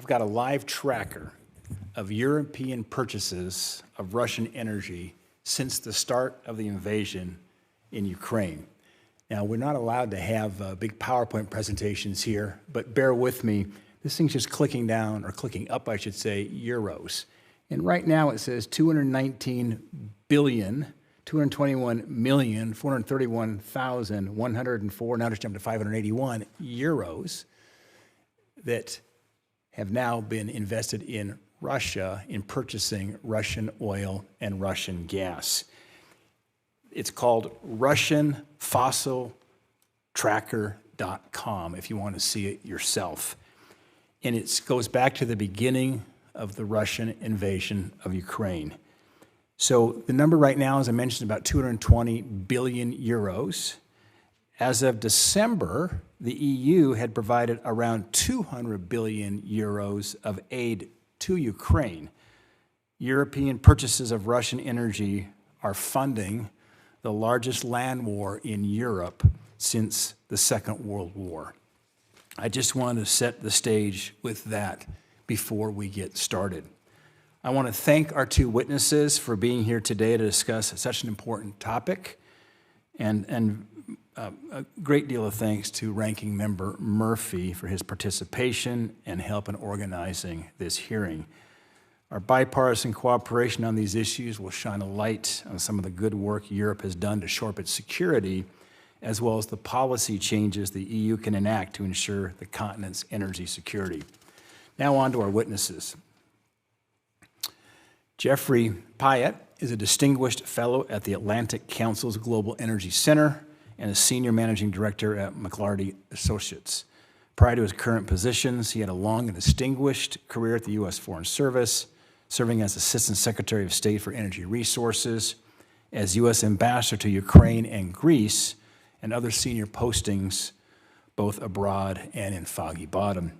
I've got a live tracker of European purchases of Russian energy since the start of the invasion in Ukraine. Now, we're not allowed to have big PowerPoint presentations here, but bear with me. This thing's just clicking down, or clicking up, I should say, euros. And right now it says 219 billion, 221,431,104, now just jumped to 581 euros that have now been invested in Russia in purchasing Russian oil and Russian gas. It's called RussianFossilTracker.com if you want to see it yourself. And it goes back to the beginning of the Russian invasion of Ukraine. So the number right now, as I mentioned, is about 220 billion euros. As of December, the EU had provided around 200 billion euros of aid to Ukraine. European purchases of Russian energy are funding the largest land war in Europe since the Second World War. I just wanted to set the stage with that before we get started. I want to thank our two witnesses for being here today to discuss such an important topic, and a great deal of thanks to Ranking Member Murphy for his participation and help in organizing this hearing. Our bipartisan cooperation on these issues will shine a light on some of the good work Europe has done to shore up its security, as well as the policy changes the EU can enact to ensure the continent's energy security. Now on to our witnesses. Geoffrey Pyatt is a distinguished fellow at the Atlantic Council's Global Energy Center and a senior managing director at McLarty Associates. Prior to his current positions, he had a long and distinguished career at the U.S. Foreign Service, serving as Assistant Secretary of State for Energy Resources, as U.S. Ambassador to Ukraine and Greece, and other senior postings both abroad and in Foggy Bottom.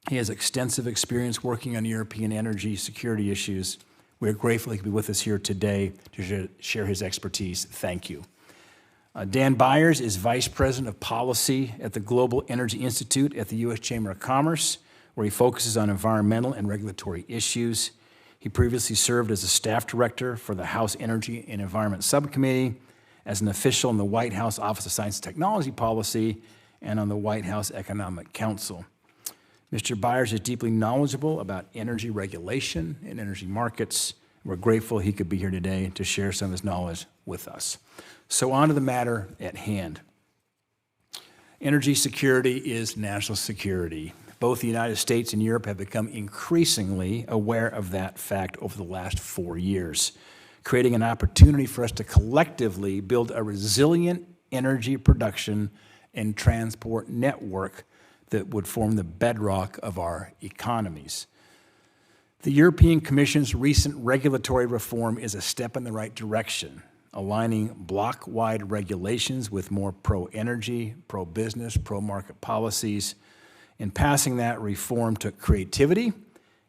He has extensive experience working on European energy security issues. We are grateful he could be with us here today to share his expertise. Thank you. Dan Byers is Vice President of Policy at the Global Energy Institute at the U.S. Chamber of Commerce, where he focuses on environmental and regulatory issues. He previously served as a staff director for the House Energy and Environment Subcommittee, as an official in the White House Office of Science and Technology Policy, and on the White House Economic Council. Mr. Byers is deeply knowledgeable about energy regulation and energy markets. We're grateful he could be here today to share some of his knowledge with us. So on to the matter at hand. Energy security is national security. Both the United States and Europe have become increasingly aware of that fact over the last 4 years, creating an opportunity for us to collectively build a resilient energy production and transport network that would form the bedrock of our economies. The European Commission's recent regulatory reform is a step in the right direction, aligning bloc-wide regulations with more pro-energy, pro-business, pro-market policies. In passing that reform took creativity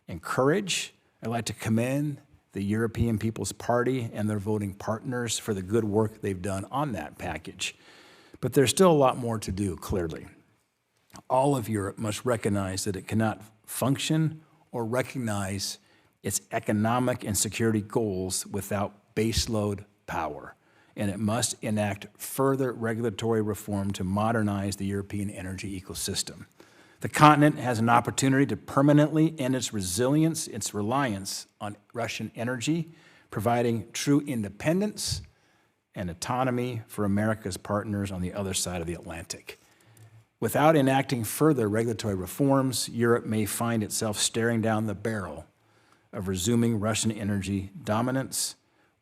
and courage. I'd like to commend the European People's Party and their voting partners for the good work they've done on that package. But there's still a lot more to do, clearly. All of Europe must recognize that it cannot function or recognize its economic and security goals without baseload power, and it must enact further regulatory reform to modernize the European energy ecosystem. The continent has an opportunity to permanently end its resilience, its reliance on Russian energy, providing true independence and autonomy for America's partners on the other side of the Atlantic. Without enacting further regulatory reforms, Europe may find itself staring down the barrel of resuming Russian energy dominance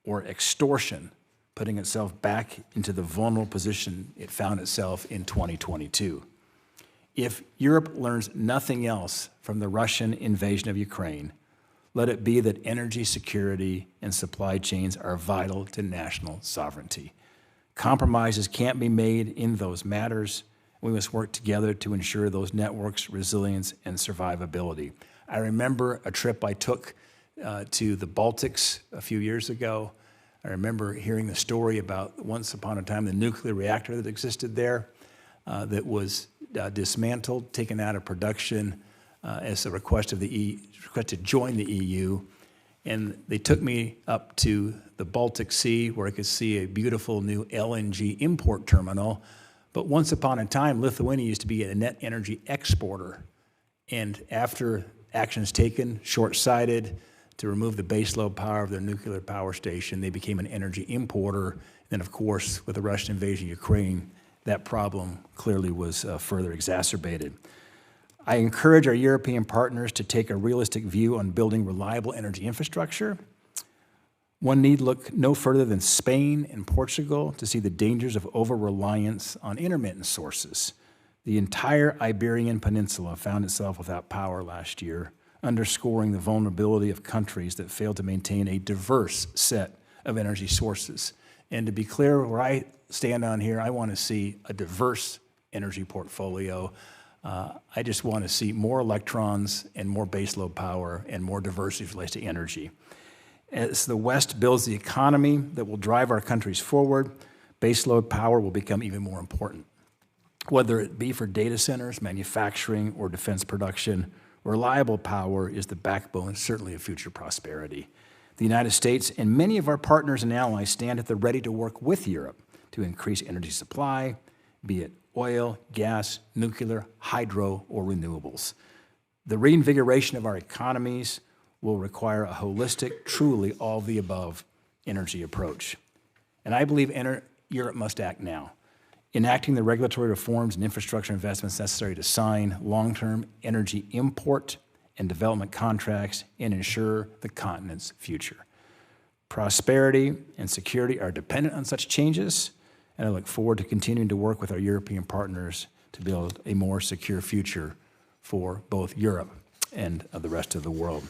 or extortion, putting itself back into the vulnerable position it found itself in 2022. If Europe learns nothing else from the Russian invasion of Ukraine, let it be that energy security and supply chains are vital to national sovereignty. Compromises can't be made in those matters. We must work together to ensure those networks' resilience and survivability. I remember a trip I took to the Baltics a few years ago. I remember hearing the story about once upon a time the nuclear reactor that existed there that was dismantled, taken out of production, as a request of request to join the EU. And they took me up to the Baltic Sea, where I could see a beautiful new LNG import terminal. But once upon a time, Lithuania used to be a net energy exporter. And after actions taken, short-sighted, to remove the baseload power of their nuclear power station, they became an energy importer. Then, of course, with the Russian invasion of Ukraine, that problem clearly was further exacerbated. I encourage our European partners to take a realistic view on building reliable energy infrastructure. One need look no further than Spain and Portugal to see the dangers of over-reliance on intermittent sources. The entire Iberian Peninsula found itself without power last year, underscoring the vulnerability of countries that fail to maintain a diverse set of energy sources. And to be clear, where I stand on here, I want to see a diverse energy portfolio. I just want to see more electrons and more baseload power and more diversity as relates to energy. As the West builds the economy that will drive our countries forward, baseload power will become even more important. Whether it be for data centers, manufacturing, or defense production, reliable power is the backbone, certainly, of future prosperity. The United States and many of our partners and allies stand at the ready to work with Europe to increase energy supply, be it oil, gas, nuclear, hydro, or renewables. The reinvigoration of our economies will require a holistic, truly all-of-the-above energy approach. And I believe Europe must act now, enacting the regulatory reforms and infrastructure investments necessary to sign long-term energy import and development contracts and ensure the continent's future. Prosperity and security are dependent on such changes, and I look forward to continuing to work with our European partners to build a more secure future for both Europe and the rest of the world.